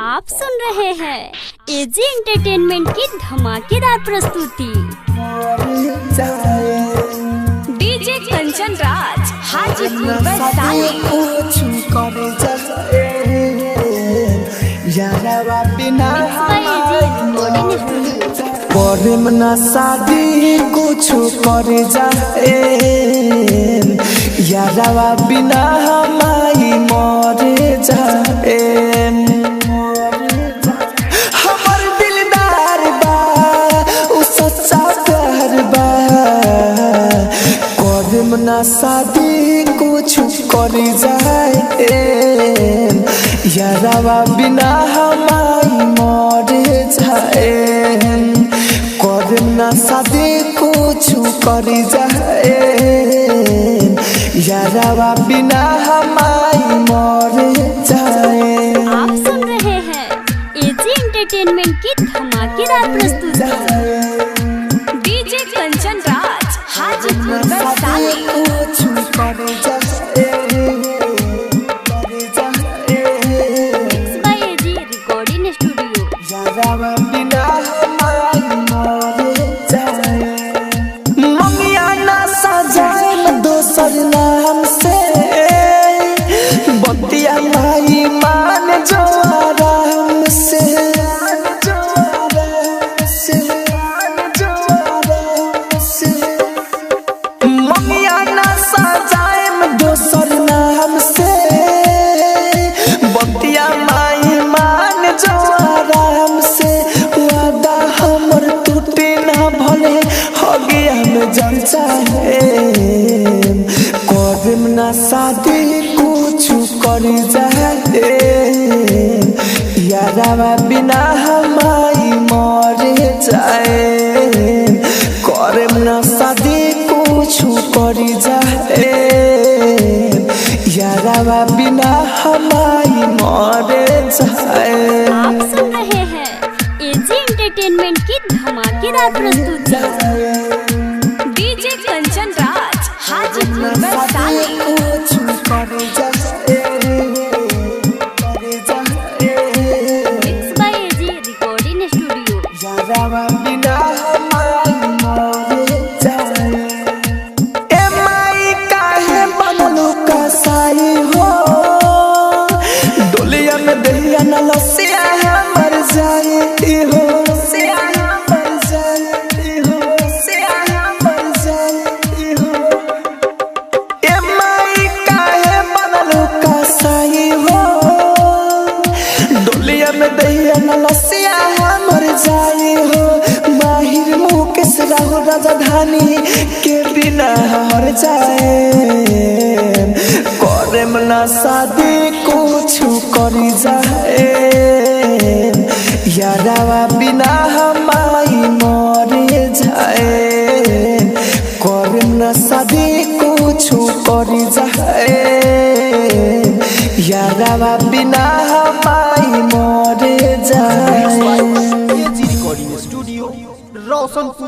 आप सुन रहे हैं एजी एंटरटेनमेंट की धमाकेदार प्रस्तुति। डीजे कंचन राज हाजीपुर प्रेम ना शादी कुछ करे जाए यारवा बिना हमारी मरे जाए। हमर दिलदार बा उ सच्चा प्यार बा। प्रेम ना शादी कुछ करे जाए यारवा बिना हमारी मरे जाए। ना शादी कुछ करी जाए यारवा बिना हमारी मर जाए। आप सुन रहे हैं एजी एंटरटेनमेंट की धमाकेदार प्रस्तुति। DJ Kanchan Raj Hajipur recording studio. यारवा बिना दोसर नाम से बतिया माई मान जो आराम से ममिया ना सजाए दोसर नाम से बतिया माई मान जो आराम से। वादा हमर टूटे ना भले हो गया में जल चाहे प्रेम ना शादी कुछ करी जाए यारवा बिना हमारी मरे जाए। प्रेम ना शादी कुछ करी जाए यारवा बिना हमारी मरे जाए। आप सुन रहे हैं एजी एंटरटेनमेंट की धमाकेदार प्रस्तुति। DJ Kanchan Raj Hajipur recording studio. यारवा बिना हमारी मरे जाए। ए माई काहे बनलू कसाई हो डोलिया में दहिया न लसिया मर जाए हो। लसिया मर जाए हो। माहिर मुकेश राहुल राजधानी के बिना हर जाए। प्रेम ना शादी कुछ करी जाए यारवा बिना हमारी मरे जाए। प्रेम ना शादी कुछ करी जाए यारवा बिना हमारी मरे जाए। AG recording studio Roshanpur.